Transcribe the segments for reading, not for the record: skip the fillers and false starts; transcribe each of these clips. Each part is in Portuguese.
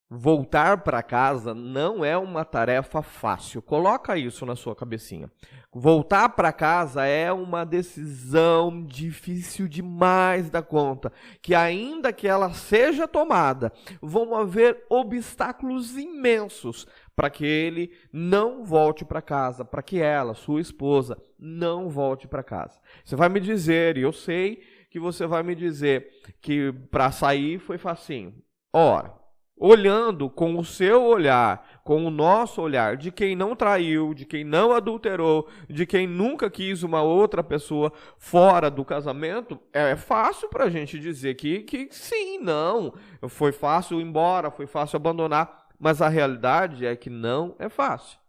Voltar para casa não é uma tarefa fácil. Coloca isso na sua cabecinha. Voltar para casa é uma decisão difícil demais da conta, que ainda que ela seja tomada, vão haver obstáculos imensos para que ele não volte para casa, para que ela, sua esposa, não volte para casa. Você vai me dizer, e eu sei que você vai me dizer que para sair foi facinho. Ora, olhando com o seu olhar, com o nosso olhar, de quem não traiu, de quem não adulterou, de quem nunca quis uma outra pessoa fora do casamento, é fácil para a gente dizer que sim, não, foi fácil ir embora, foi fácil abandonar, mas a realidade é que não é fácil.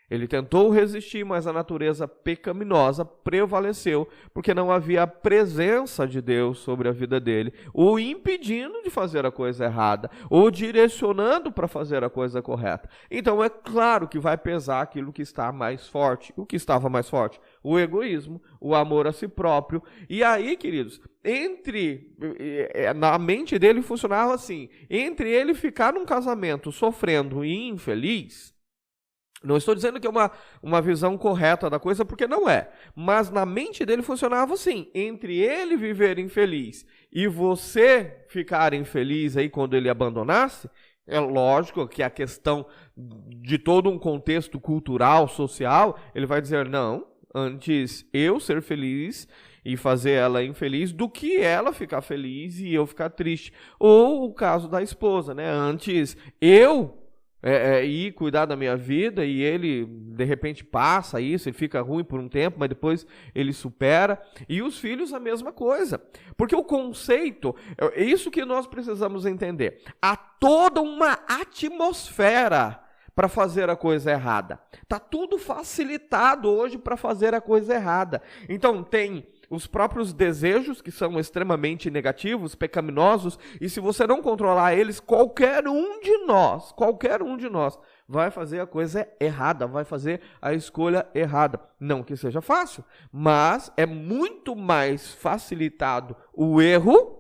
Ele tentou resistir, mas a natureza pecaminosa prevaleceu, porque não havia a presença de Deus sobre a vida dele, o impedindo de fazer a coisa errada, ou direcionando para fazer a coisa correta. Então é claro que vai pesar aquilo que está mais forte. O que estava mais forte? O egoísmo, o amor a si próprio. E aí, queridos, na mente dele funcionava assim, entre ele ficar num casamento sofrendo e infeliz. Não estou dizendo que é uma visão correta da coisa, porque não é. Mas na mente dele funcionava assim. Entre ele viver infeliz e você ficar infeliz aí quando ele abandonasse, é lógico que a questão de todo um contexto cultural, social, ele vai dizer, não, antes eu ser feliz e fazer ela infeliz do que ela ficar feliz e eu ficar triste. Ou o caso da esposa, né? Antes eu ir cuidar da minha vida e ele, de repente, passa isso, ele fica ruim por um tempo, mas depois ele supera. E os filhos, a mesma coisa. Porque o conceito, é isso que nós precisamos entender. Há toda uma atmosfera para fazer a coisa errada. Está tudo facilitado hoje para fazer a coisa errada. Então, tem os próprios desejos, que são extremamente negativos, pecaminosos, e se você não controlar eles, qualquer um de nós vai fazer a coisa errada, vai fazer a escolha errada. Não que seja fácil, mas é muito mais facilitado o erro,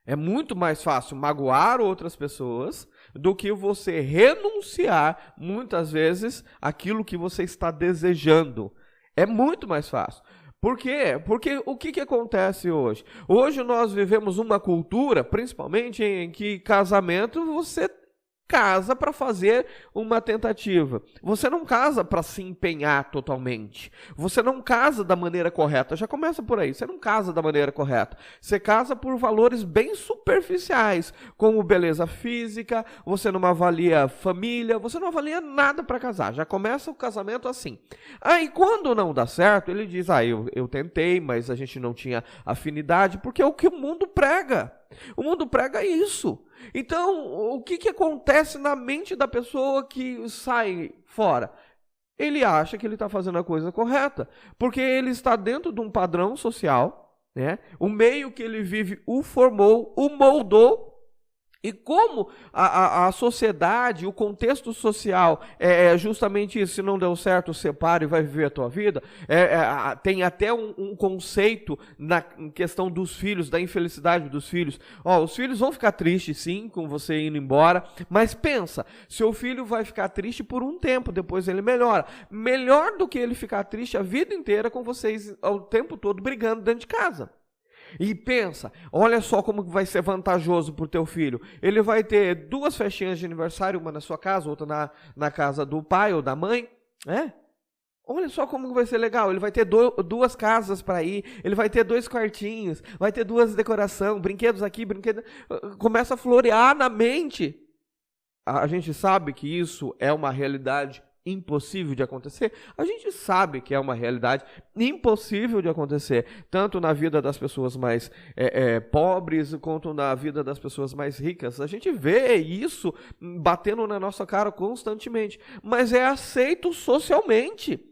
é muito mais fácil magoar outras pessoas do que você renunciar, muitas vezes, àquilo que você está desejando. É muito mais fácil. Por quê? Porque o que acontece hoje? Hoje nós vivemos uma cultura, principalmente em que casamento você casa para fazer uma tentativa. Você não casa para se empenhar totalmente. Você não casa da maneira correta. Já começa por aí. Você não casa da maneira correta. Você casa por valores bem superficiais, como beleza física, você não avalia família, você não avalia nada para casar. Já começa o casamento assim. Aí quando não dá certo, ele diz, eu tentei, mas a gente não tinha afinidade, porque é o que o mundo prega. O mundo prega isso. Então, o que acontece na mente da pessoa que sai fora? Ele acha que ele está fazendo a coisa correta, porque ele está dentro de um padrão social, né? O meio que ele vive o formou, o moldou. E como a sociedade, o contexto social é justamente isso, se não deu certo, separa e vai viver a tua vida, tem até um conceito na questão dos filhos, da infelicidade dos filhos. Os filhos vão ficar tristes sim, com você indo embora, mas pensa, seu filho vai ficar triste por um tempo, depois ele melhora. Melhor do que ele ficar triste a vida inteira com vocês o tempo todo brigando dentro de casa. E pensa, olha só como vai ser vantajoso para o teu filho. Ele vai ter 2 festinhas de aniversário, uma na sua casa, outra na casa do pai ou da mãe, né? Olha só como vai ser legal. Ele vai ter 2 casas para ir, ele vai ter 2 quartinhos, vai ter 2 decorações, brinquedos aqui, brinquedos... Começa a florear na mente. A gente sabe que isso é uma realidade impossível de acontecer? A gente sabe que é uma realidade impossível de acontecer, tanto na vida das pessoas mais pobres, quanto na vida das pessoas mais ricas. A gente vê isso batendo na nossa cara constantemente, mas é aceito socialmente,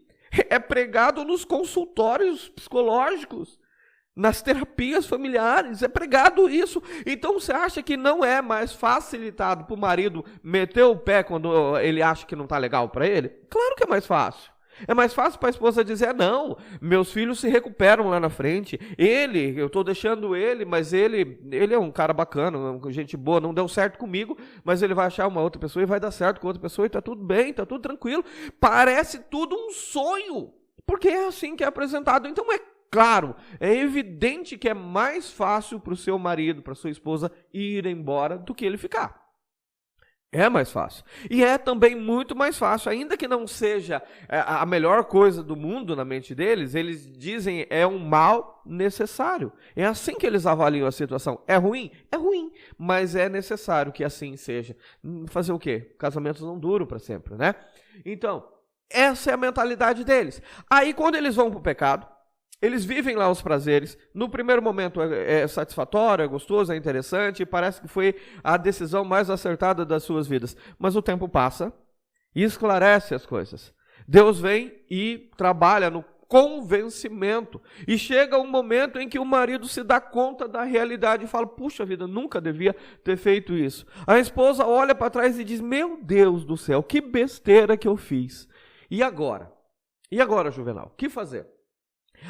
é pregado nos consultórios psicológicos, nas terapias familiares, é pregado isso. Então você acha que não é mais facilitado para o marido meter o pé quando ele acha que não está legal para ele? Claro que é mais fácil. É mais fácil para a esposa dizer, não, meus filhos se recuperam lá na frente, eu estou deixando ele, mas ele é um cara bacana, gente boa, não deu certo comigo, mas ele vai achar uma outra pessoa e vai dar certo com outra pessoa e está tudo bem, está tudo tranquilo. Parece tudo um sonho, porque é assim que é apresentado. Então é claro, é evidente que é mais fácil para o seu marido, para a sua esposa ir embora do que ele ficar. É mais fácil. E é também muito mais fácil, ainda que não seja a melhor coisa do mundo na mente deles, eles dizem é um mal necessário. É assim que eles avaliam a situação. É ruim? É ruim, mas é necessário que assim seja. Fazer o quê? Casamentos não duram para sempre, né? Então, essa é a mentalidade deles. Aí, quando eles vão para o pecado, eles vivem lá os prazeres, no primeiro momento é satisfatório, é gostoso, é interessante, e parece que foi a decisão mais acertada das suas vidas. Mas o tempo passa e esclarece as coisas. Deus vem e trabalha no convencimento. E chega um momento em que o marido se dá conta da realidade e fala, puxa vida, nunca devia ter feito isso. A esposa olha para trás e diz, meu Deus do céu, que besteira que eu fiz. E agora? E agora, Juvenal? O que fazer?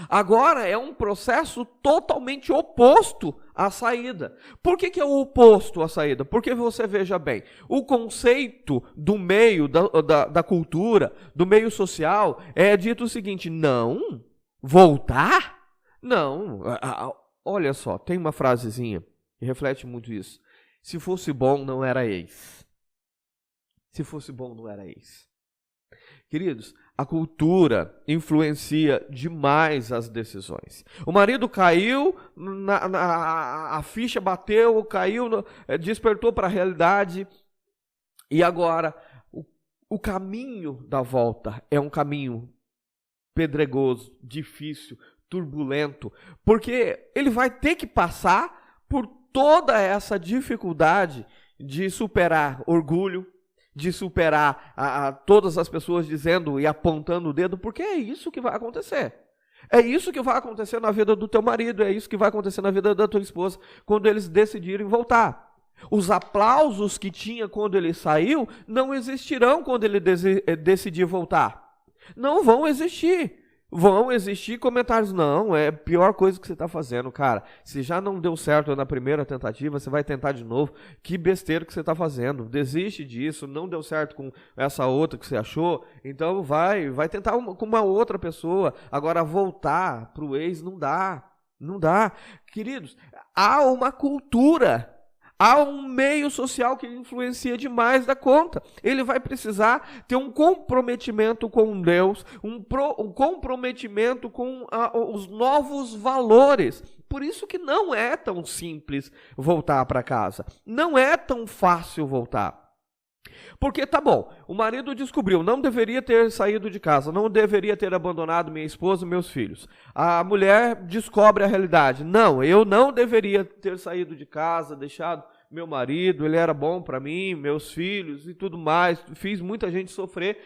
Agora é um processo totalmente oposto à saída. Por que é o oposto à saída? Porque você veja bem, o conceito do meio, da cultura, do meio social, é dito o seguinte, não, voltar? Não, olha só, tem uma frasezinha que reflete muito isso. Se fosse bom, não era ex. Se fosse bom, não era ex. Queridos, a cultura influencia demais as decisões. O marido caiu, a ficha bateu, caiu, despertou para a realidade. E agora, o caminho da volta é um caminho pedregoso, difícil, turbulento. Porque ele vai ter que passar por toda essa dificuldade de superar orgulho, de superar todas as pessoas dizendo e apontando o dedo, porque é isso que vai acontecer. É isso que vai acontecer na vida do teu marido, é isso que vai acontecer na vida da tua esposa, quando eles decidirem voltar. Os aplausos que tinha quando ele saiu, não existirão quando ele decidir voltar. Não vão existir. Vão existir comentários, não, é a pior coisa que você está fazendo, cara. Se já não deu certo na primeira tentativa, você vai tentar de novo. Que besteira que você está fazendo. Desiste disso, não deu certo com essa outra que você achou. Então vai tentar com uma outra pessoa. Agora voltar para o ex não dá. Não dá. Queridos, há uma cultura. Há um meio social que influencia demais da conta. Ele vai precisar ter um comprometimento com Deus, um comprometimento com os novos valores. Por isso que não é tão simples voltar para casa. Não é tão fácil voltar. Porque, tá bom, o marido descobriu, não deveria ter saído de casa, não deveria ter abandonado minha esposa e meus filhos. A mulher descobre a realidade. Não, eu não deveria ter saído de casa, deixado meu marido, ele era bom para mim, meus filhos e tudo mais, fiz muita gente sofrer.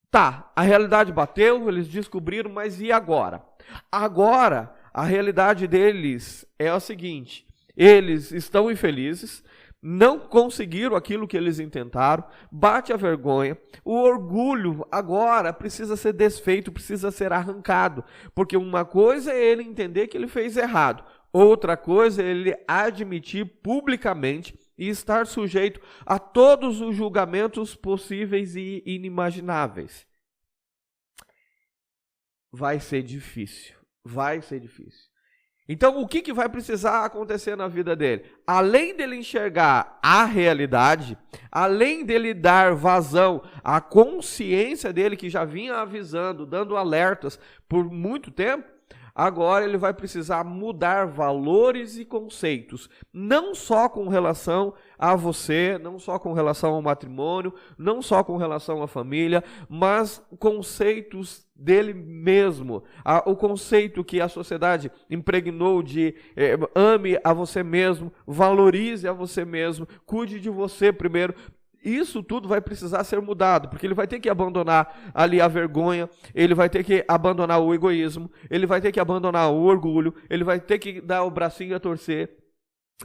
Tá, a realidade bateu, eles descobriram, mas e agora? Agora, a realidade deles é a seguinte, eles estão infelizes, não conseguiram aquilo que eles intentaram, bate a vergonha, o orgulho agora precisa ser desfeito, precisa ser arrancado, porque uma coisa é ele entender que ele fez errado, outra coisa é ele admitir publicamente e estar sujeito a todos os julgamentos possíveis e inimagináveis. Vai ser difícil, vai ser difícil. Então, o que vai precisar acontecer na vida dele? Além dele enxergar a realidade, além dele dar vazão à consciência dele, que já vinha avisando, dando alertas por muito tempo, agora ele vai precisar mudar valores e conceitos, não só com relação a você, não só com relação ao matrimônio, não só com relação à família, mas conceitos dele mesmo. O conceito que a sociedade impregnou de ame a você mesmo, valorize a você mesmo, cuide de você primeiro. Isso tudo vai precisar ser mudado, porque ele vai ter que abandonar ali a vergonha, ele vai ter que abandonar o egoísmo, ele vai ter que abandonar o orgulho, ele vai ter que dar o bracinho a torcer.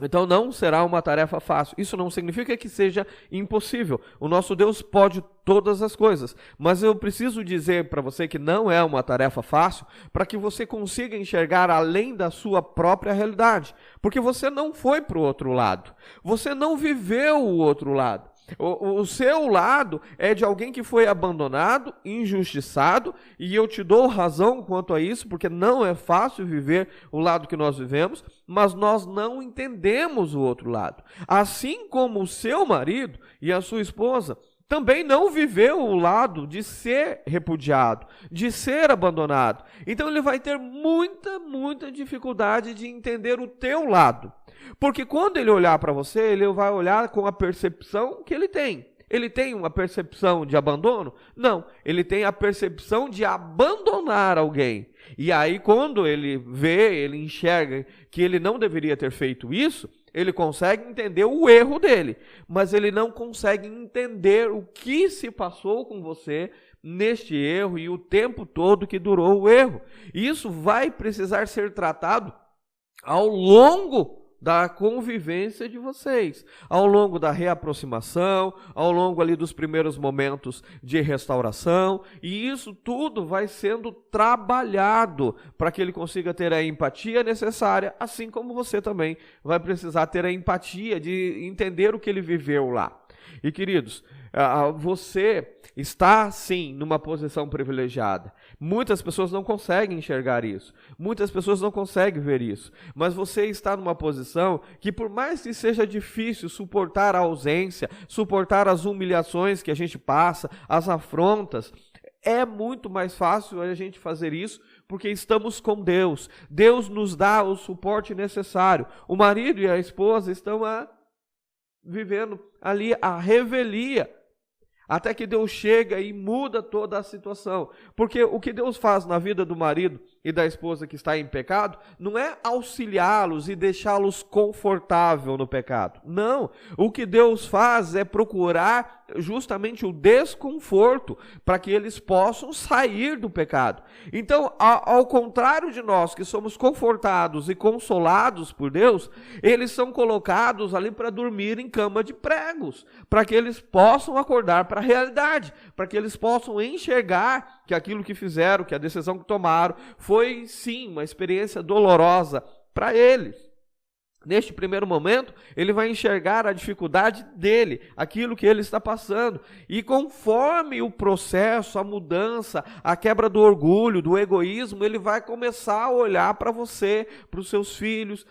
Então não será uma tarefa fácil. Isso não significa que seja impossível. O nosso Deus pode todas as coisas. Mas eu preciso dizer para você que não é uma tarefa fácil para que você consiga enxergar além da sua própria realidade. Porque você não foi para o outro lado. Você não viveu o outro lado. O seu lado é de alguém que foi abandonado, injustiçado, e eu te dou razão quanto a isso, porque não é fácil viver o lado que nós vivemos, mas nós não entendemos o outro lado. Assim como o seu marido e a sua esposa também não viveu o lado de ser repudiado, de ser abandonado. Então ele vai ter muita dificuldade de entender o teu lado. Porque quando ele olhar para você, ele vai olhar com a percepção que ele tem. Ele tem uma percepção de abandono? Não, ele tem a percepção de abandonar alguém. E aí quando ele vê, ele enxerga que ele não deveria ter feito isso, ele consegue entender o erro dele, mas ele não consegue entender o que se passou com você neste erro e o tempo todo que durou o erro. Isso vai precisar ser tratado ao longo da convivência de vocês, ao longo da reaproximação, ao longo ali dos primeiros momentos de restauração, e isso tudo vai sendo trabalhado para que ele consiga ter a empatia necessária, assim como você também vai precisar ter a empatia de entender o que ele viveu lá. E queridos, você está sim numa posição privilegiada. Muitas pessoas não conseguem enxergar isso. Muitas pessoas não conseguem ver isso. Mas você está numa posição que, por mais que seja difícil suportar a ausência, suportar as humilhações que a gente passa, as afrontas, é muito mais fácil a gente fazer isso porque estamos com Deus. Deus nos dá o suporte necessário. O marido e a esposa estão vivendo ali a revelia, até que Deus chega e muda toda a situação. Porque o que Deus faz na vida do marido e da esposa que está em pecado, não é auxiliá-los e deixá-los confortável no pecado. Não, o que Deus faz é procurar justamente o desconforto para que eles possam sair do pecado. Então, ao contrário de nós que somos confortados e consolados por Deus, eles são colocados ali para dormir em cama de pregos, para que eles possam acordar para a realidade, para que eles possam enxergar que aquilo que fizeram, que a decisão que tomaram, foi sim uma experiência dolorosa para eles. Neste primeiro momento, ele vai enxergar a dificuldade dele, aquilo que ele está passando. E conforme o processo, a mudança, a quebra do orgulho, do egoísmo, ele vai começar a olhar para você, para os seus filhos,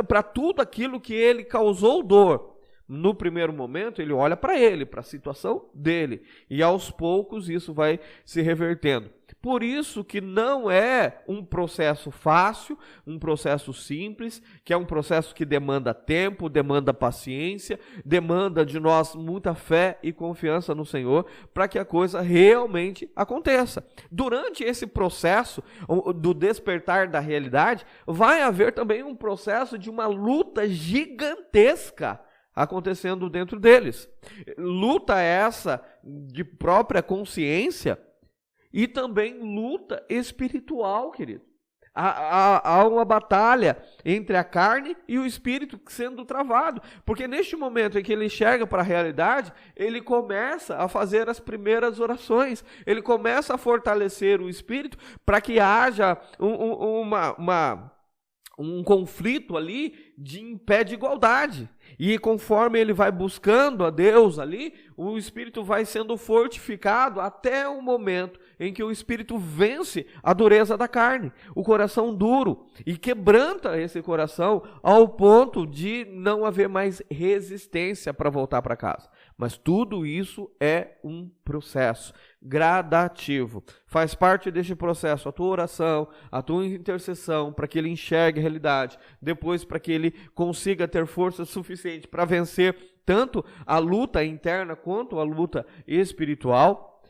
para tudo aquilo que ele causou dor. No primeiro momento, ele olha para ele, para a situação dele. E aos poucos isso vai se revertendo. Por isso que não é um processo fácil, um processo simples, que é um processo que demanda tempo, demanda paciência, demanda de nós muita fé e confiança no Senhor, para que a coisa realmente aconteça. Durante esse processo do despertar da realidade, vai haver também um processo de uma luta gigantesca acontecendo dentro deles. Luta essa de própria consciência e também luta espiritual, querido. Há uma batalha entre a carne e o espírito sendo travado, porque neste momento em que ele enxerga para a realidade, ele começa a fazer as primeiras orações, ele começa a fortalecer o espírito para que haja um conflito ali em pé de igualdade. E conforme ele vai buscando a Deus ali, o espírito vai sendo fortificado até o momento em que o espírito vence a dureza da carne, o coração duro, e quebranta esse coração ao ponto de não haver mais resistência para voltar para casa. Mas tudo isso é um processo gradativo. Faz parte deste processo a tua oração, a tua intercessão, para que ele enxergue a realidade, depois para que ele consiga ter força suficiente para vencer tanto a luta interna quanto a luta espiritual.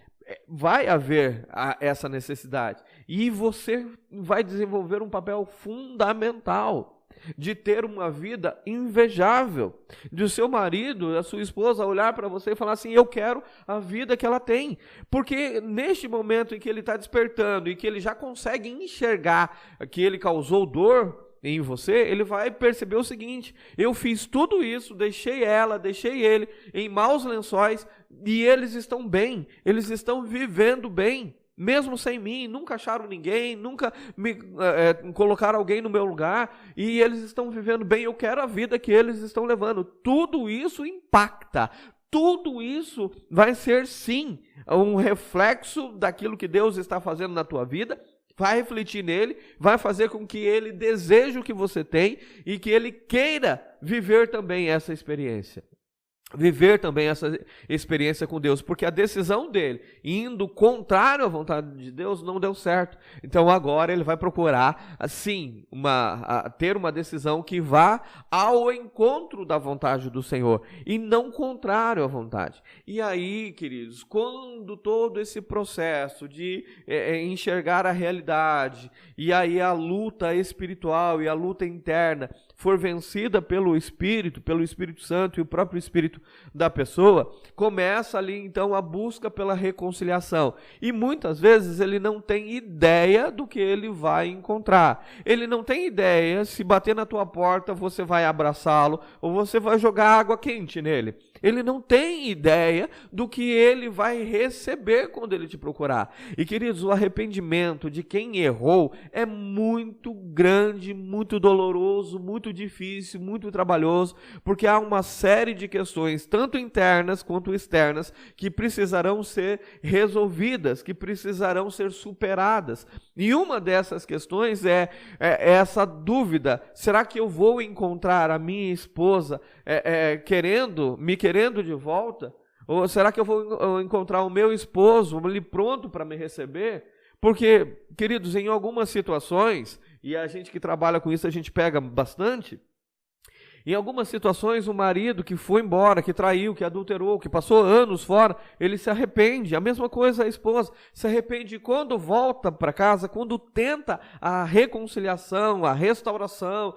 Vai haver essa necessidade e você vai desenvolver um papel fundamental de ter uma vida invejável, de o seu marido, a sua esposa olhar para você e falar assim, eu quero a vida que ela tem, porque neste momento em que ele está despertando e que ele já consegue enxergar que ele causou dor, em você, ele vai perceber o seguinte: eu fiz tudo isso, deixei ela, deixei ele em maus lençóis, e eles estão bem, eles estão vivendo bem, mesmo sem mim, nunca acharam ninguém, nunca me colocaram alguém no meu lugar, e eles estão vivendo bem, eu quero a vida que eles estão levando. Tudo isso impacta, tudo isso vai ser sim um reflexo daquilo que Deus está fazendo na tua vida, vai refletir nele, vai fazer com que ele deseje o que você tem e que ele queira viver também essa experiência. Viver também essa experiência com Deus, porque a decisão dele, indo contrário à vontade de Deus, não deu certo. Então agora ele vai procurar, assim, ter uma decisão que vá ao encontro da vontade do Senhor, e não contrário à vontade. E aí, queridos, quando todo esse processo de enxergar a realidade, e aí a luta espiritual e a luta interna for vencida pelo Espírito Santo e o próprio Espírito da pessoa, começa ali então a busca pela reconciliação. E muitas vezes ele não tem ideia do que ele vai encontrar. Ele não tem ideia se bater na tua porta você vai abraçá-lo ou você vai jogar água quente nele. Ele não tem ideia do que ele vai receber quando ele te procurar. E, queridos, o arrependimento de quem errou é muito grande, muito doloroso, muito difícil, muito trabalhoso, porque há uma série de questões, tanto internas quanto externas, que precisarão ser resolvidas, que precisarão ser superadas. E uma dessas questões é essa dúvida: será que eu vou encontrar a minha esposa me querendo de volta? Ou será que eu vou encontrar o meu esposo ali pronto para me receber? Porque, queridos, em algumas situações, e a gente que trabalha com isso, a gente pega bastante, em algumas situações o marido que foi embora, que traiu, que adulterou, que passou anos fora, ele se arrepende. A mesma coisa a esposa se arrepende quando volta para casa, quando tenta a reconciliação, a restauração,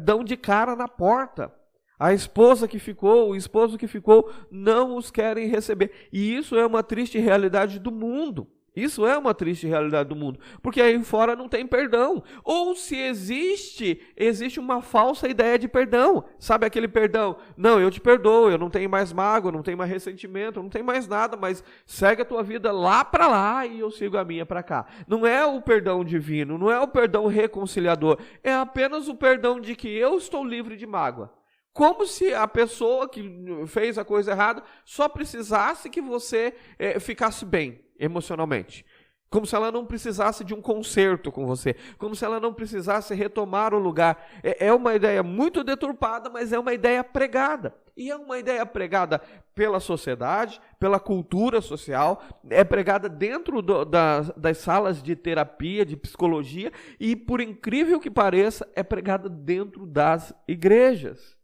dão de cara na porta. A esposa que ficou, o esposo que ficou, não os querem receber. E isso é uma triste realidade do mundo. Isso é uma triste realidade do mundo. Porque aí fora não tem perdão. Ou se existe uma falsa ideia de perdão. Sabe aquele perdão? Não, eu te perdoo, eu não tenho mais mágoa, não tenho mais ressentimento, não tenho mais nada, mas segue a tua vida lá para lá e eu sigo a minha para cá. Não é o perdão divino, não é o perdão reconciliador. É apenas o perdão de que eu estou livre de mágoa. Como se a pessoa que fez a coisa errada só precisasse que você ficasse bem emocionalmente. Como se ela não precisasse de um conserto com você. Como se ela não precisasse retomar o lugar. É uma ideia muito deturpada, mas é uma ideia pregada. E é uma ideia pregada pela sociedade, pela cultura social, é pregada dentro das salas de terapia, de psicologia, e, por incrível que pareça, é pregada dentro das igrejas.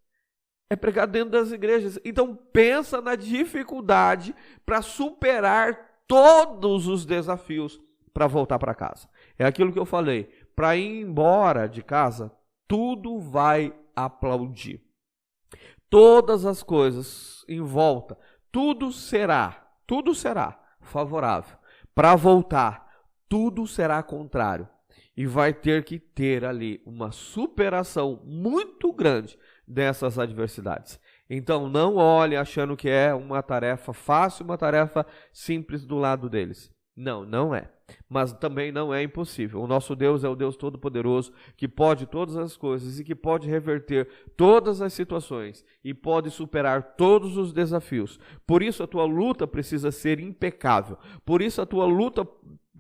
É pregado dentro das igrejas. Então pensa na dificuldade para superar todos os desafios para voltar para casa. É aquilo que eu falei. Para ir embora de casa, tudo vai aplaudir. Todas as coisas em volta, tudo será favorável. Para voltar, tudo será contrário. E vai ter que ter ali uma superação muito grande dessas adversidades. Então não olhe achando que é uma tarefa fácil, uma tarefa simples do lado deles. Não, não é. Mas também não é impossível. O nosso Deus é o Deus Todo-Poderoso, que pode todas as coisas e que pode reverter todas as situações e pode superar todos os desafios. Por isso a tua luta precisa ser impecável. Por isso a tua luta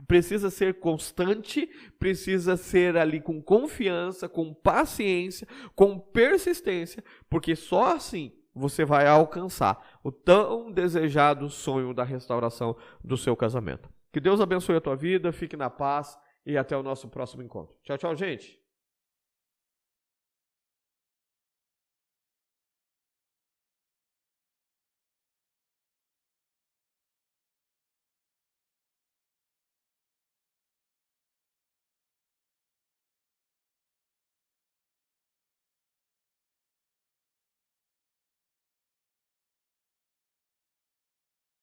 precisa ser constante, precisa ser ali com confiança, com paciência, com persistência, porque só assim você vai alcançar o tão desejado sonho da restauração do seu casamento. Que Deus abençoe a tua vida, fique na paz e até o nosso próximo encontro. Tchau, tchau, gente!